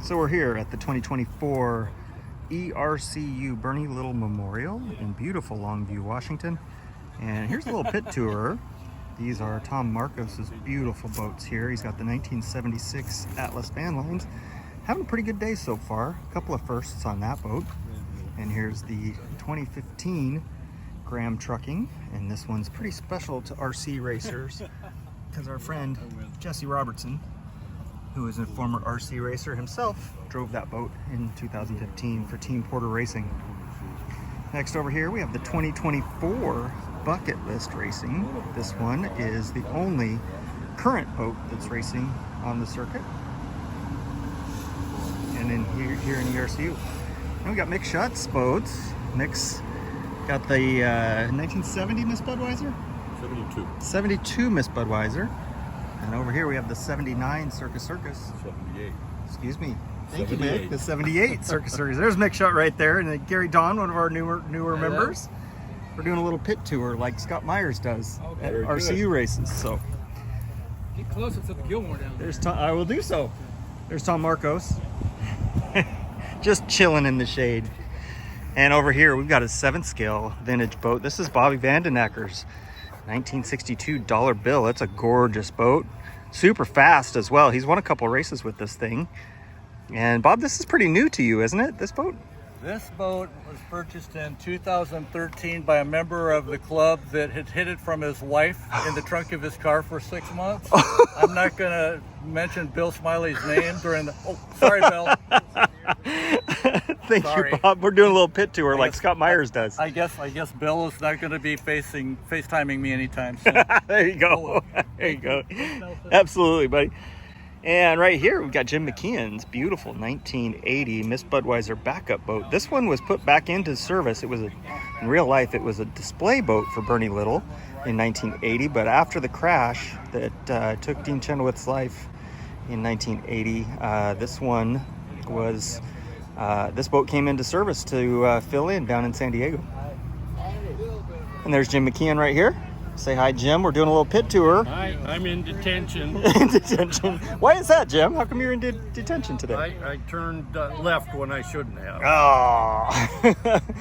So we're here at the 2024 ERCU Bernie Little Memorial in beautiful Longview, Washington. And here's a little pit tour. These are Tom Marcos's beautiful boats here. He's got the 1976 Atlas van lines. Having a pretty good day so far. A couple of firsts on that boat. And here's the 2015 Graham Trucking. And this one's pretty special to RC racers because our friend Jesse Robertson, who is a former RC racer himself, drove that boat in 2015 for Team Porter Racing. Next over here we have the 2024 Bucket List Racing. This one is the only current boat that's racing on the circuit. And then here in ERCU. And we got Mick Schutt's boats. Mick's got the 1970 Miss Budweiser? 72. 72 Miss Budweiser. And over here we have the 79 Circus. 78. Excuse me. Thank you, Mick. The 78 Circus. There's Mick Schutt right there. And then Gary Don, one of our newer members. We're doing a little pit tour like Scott Myers does at RCU races. So get closer to the Gilmore down there. There's Tom, I will do so. There's Tom Marcos. Just chilling in the shade. And over here we've got a 7th scale vintage boat. This is Bobby Vandenacker's 1962 dollar bill. That's a gorgeous boat. Super fast as well. He's won a couple races with this thing. And Bob, this is pretty new to you, isn't it, this boat? This boat was purchased in 2013 by a member of the club that had hid it from his wife in the trunk of his car for 6 months. I'm not going to mention Bill Smiley's name during the... Oh, sorry, Bill. Thank you, Bob. We're doing a little pit tour like Scott Myers does. I guess Bill is not going to be FaceTiming me anytime soon. There you go. There you go. Absolutely, buddy. And right here we've got Jim McKeon's beautiful 1980 Miss Budweiser backup boat. This one was put back into service. It was in real life, it was a display boat for Bernie Little in 1980, but after the crash that took Dean Chenoweth's life in 1980, this boat came into service to fill in down in San Diego. And there's Jim McKeon right here. Say hi, Jim. We're doing a little pit tour. Hi, I'm in detention. In detention. Why is that, Jim? How come you're in detention today? I turned left when I shouldn't have. Oh.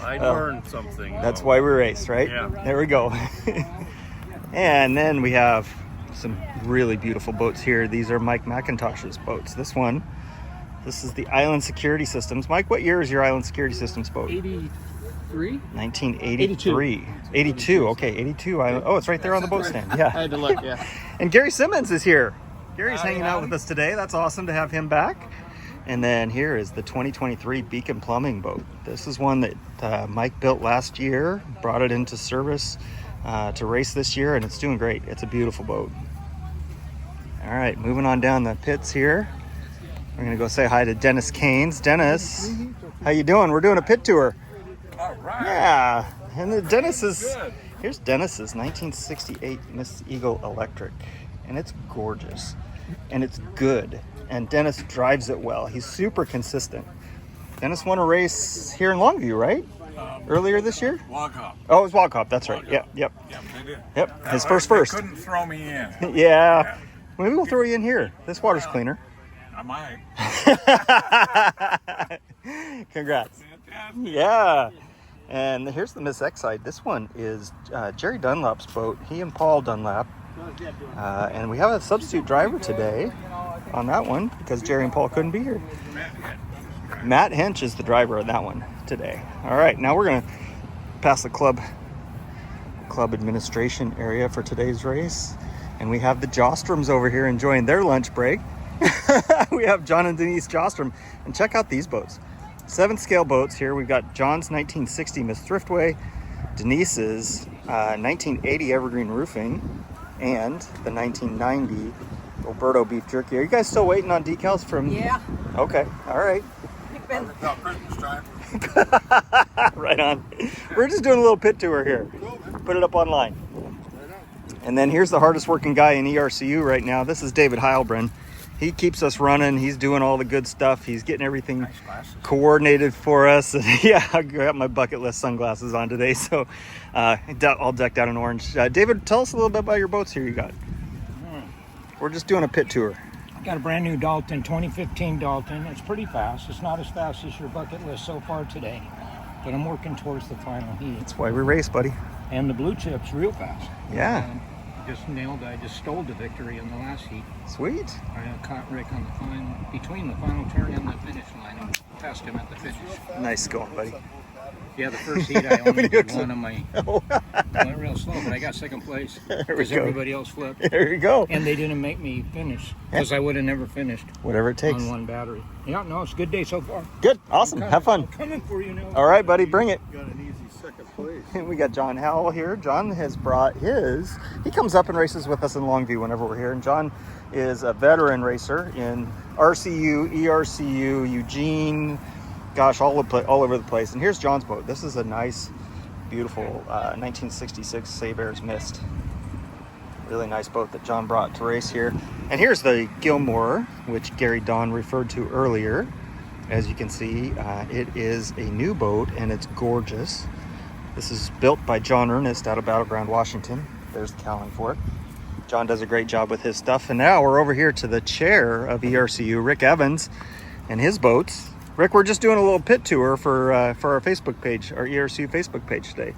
I learned something. That's why we raced, right? Yeah. There we go. And then we have some really beautiful boats here. These are Mike McIntosh's boats. This is the Island Security Systems. Mike, what year is your Island Security Systems boat? 83? 1983. 82. Okay, 82. Oh, it's right there on the boat stand. Yeah. I had to look, yeah. And Gary Simmons is here. Gary's hanging out with us today. That's awesome to have him back. And then here is the 2023 Beacon Plumbing boat. This is one that Mike built last year, brought it into service to race this year, and it's doing great. It's a beautiful boat. All right, moving on down the pits here. We're gonna go say hi to Dennis Keynes. Dennis, how you doing? We're doing a pit tour. All right. Yeah, and here's Dennis's 1968 Miss Eagle Electric, and it's gorgeous, and it's good, and Dennis drives it well. He's super consistent. Dennis won a race here in Longview, right? Earlier this year? Walk-up. Oh, it was walk-up. That's right. Yep. Yeah, they did. Yep. His They first. couldn't throw me in. Yeah. Maybe we'll throw you in here. This water's cleaner. I might. Congrats. Fantastic. Yeah. And here's the Miss Exide. This one is Jerry Dunlap's boat. He and Paul Dunlap. And we have a substitute driver today on that one because Jerry and Paul couldn't be here. Matt Hench is the driver of that one today. All right, now we're going to pass the club administration area for today's race. And we have the Jostroms over here enjoying their lunch break. We have John and Denise Jostrom. And check out these boats. 7th scale boats here. We've got John's 1960 Miss Thriftway, Denise's 1980 Evergreen Roofing, and the 1990 Roberto Beef Jerky. Are you guys still waiting on decals from? Yeah. Okay. All right. About Christmas time. Right on. We're just doing a little pit tour here. Put it up online. And then here's the hardest working guy in ERCU right now. This is David Heilbrunn. He keeps us running. He's doing all the good stuff. He's getting everything coordinated for us. Yeah, I got my bucket list sunglasses on today, so all decked out in orange. David, tell us a little bit about your boats here you got. We're just doing a pit tour. Got a brand new Dalton, 2015 Dalton. It's pretty fast. It's not as fast as your bucket list so far today, but I'm working towards the final heat. That's why we race, buddy. And the blue chip's real fast. Yeah. I just stole the victory in the last heat. Sweet. I caught Rick on between the final turn and the finish line and passed him at the finish. Nice going, buddy. Yeah, the first heat I only did one of my, went real slow, but I got second place because everybody else flipped. There you go. And they didn't make me finish because I would have never finished. Whatever it takes. On one battery. Yeah, no, it's a good day so far. Good. Awesome. Have fun. I'm coming for you now. All right, buddy. Bring it. Got an easy second place. We got John Howell here. John has brought his. He comes up and races with us in Longview whenever we're here. And John is a veteran racer in RCU, ERCU, Eugene, gosh, all over the place. And here's John's boat. This is a nice, beautiful 1966 Saybears Mist. Really nice boat that John brought to race here. And here's the Gilmore, which Gary Don referred to earlier. As you can see, it is a new boat and it's gorgeous. This is built by John Ernest out of Battleground, Washington. There's the cowling for it. John does a great job with his stuff. And now we're over here to the chair of ERCU, Rick Evans, and his boats. Rick, we're just doing a little pit tour for our Facebook page, our ERCU Facebook page today.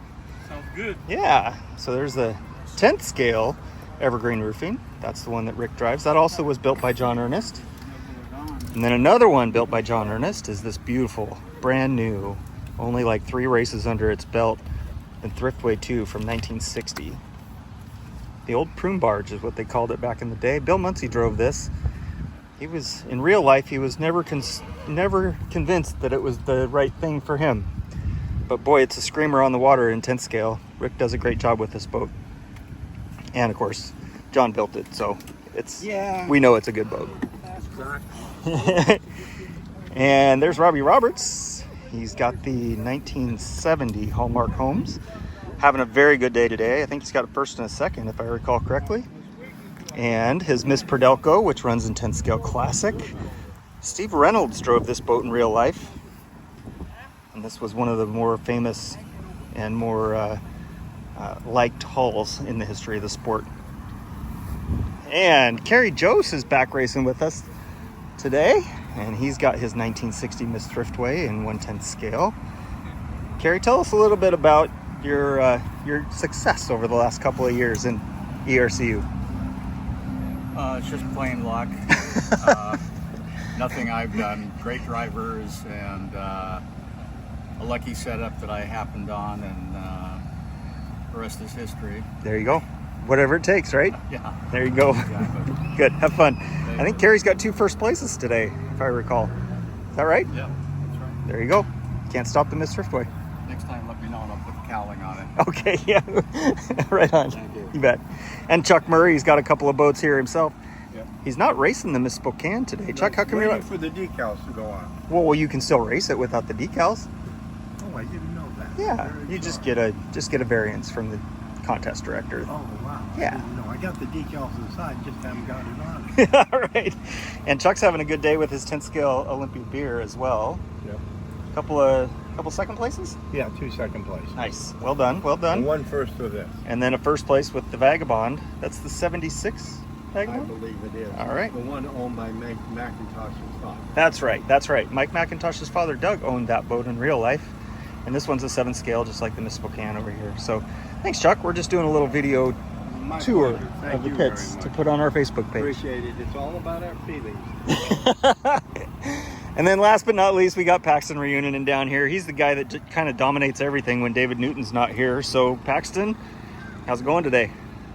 Sounds good. Yeah, so there's the 10th scale Evergreen Roofing. That's the one that Rick drives. That also was built by John Ernest. And then another one built by John Ernest is this beautiful, brand new, only like 3 races under its belt, and Thriftway 2 from 1960. The old prune barge is what they called it back in the day. Bill Munsey drove this. He was, in real life, he was never convinced that it was the right thing for him. But boy, it's a screamer on the water in 10th scale. Rick does a great job with this boat. And of course, John built it, so we know it's a good boat. And there's Robbie Roberts. He's got the 1970 Hallmark Homes. Having a very good day today. I think he's got a first and a second, if I recall correctly. And his Miss Perdelco, which runs in 10th scale classic. Steve Reynolds drove this boat in real life. And this was one of the more famous and more liked hulls in the history of the sport. And Kerry Jose is back racing with us today. And he's got his 1960 Miss Thriftway in 1/10 scale. Kerry, tell us a little bit about your success over the last couple of years in ERCU. It's just plain luck. Nothing I've done. Great drivers and a lucky setup that I happened on, and the rest is history. There you go. Whatever it takes, right? Yeah. There you go. Exactly. Good. Have fun. I think Kerry's got 2 first places today, if I recall. Is that right? Yeah, that's right. There you go. Can't stop the Miss Thriftway. Next time, let me know and I'll put the cowling on it. Okay, yeah. Right on. Thank you. You bet. And Chuck Murray's got a couple of boats here himself. Yep. He's not racing the Miss Spokane today. Chuck, how come you're waiting not? for the decals to go on? Well, you can still race it without the decals. Oh, I didn't know that. Yeah, you just get a variance from the contest director. Oh, wow. Yeah. I didn't know. I got the decals inside, just haven't got it on. All right. And Chuck's having a good day with his 10th scale Olympia beer as well. Yep. Couple second places? Yeah, 2 second place. Nice. Well done. Well done. And 1 first with this. And then a first place with the Vagabond. That's the 76 I Vagabond? believe it is. All right. The one owned by McIntosh's father. That's right. That's right. Mike McIntosh's father, Doug, owned that boat in real life. And this one's a 7 scale, just like the Miss Spokane over here. So thanks, Chuck. We're just doing a little video My tour pleasure. Thank of the you pits very to much. put on our Facebook page. Appreciate it. It's all about our feelings. And then last but not least, we got Paxton Reunion down here. He's the guy that kind of dominates everything when David Newton's not here. So Paxton, how's it going today?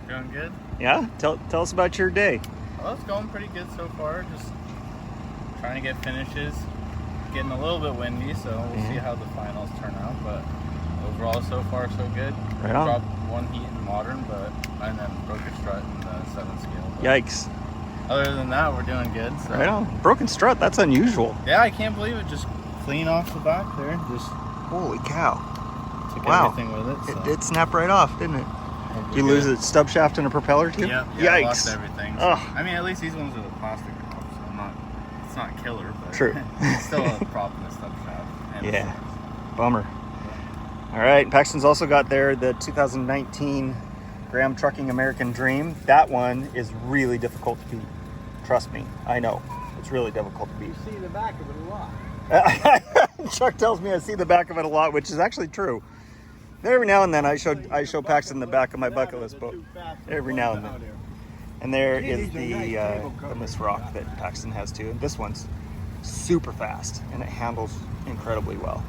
Going good? Yeah? Tell us about your day. Well, it's going pretty good so far. Just trying to get finishes. Getting a little bit windy, so we'll see how the finals turn out. But overall, so far, so good. Right on. Dropped 1 heat in modern, and then broke a strut in the 7 scale. But Yikes. other than that, we're doing good. So. Right on. Broken strut, that's unusual. Yeah, I can't believe it. Just clean off the back there. Just Holy cow. took Wow. everything with it. So. It did snap right off, didn't it? Did you lose a stub shaft and a propeller too? Yeah, I Yikes. lost everything. So, Ugh. I mean, at least these ones are the plastic props, so it's not killer, but True. it's still a prop and a stub shaft. And Yeah. Bummer. All right. Paxton's also got there the 2019 Graham Trucking American Dream. That one is really difficult to beat. Trust me, I know. It's really difficult to beat. You see the back of it a lot. Chuck tells me I see the back of it a lot, which is actually true. Every now and then I show Paxton the back of my bucket list book. Every now and then. And there is the Miss Rock that Paxton has too. And this one's super fast and it handles incredibly well.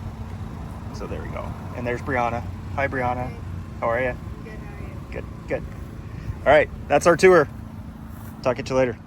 So there we go. And there's Brianna. Hi Brianna. How are you? Good, how are you? Good, good. All right, that's our tour. Talk to you later.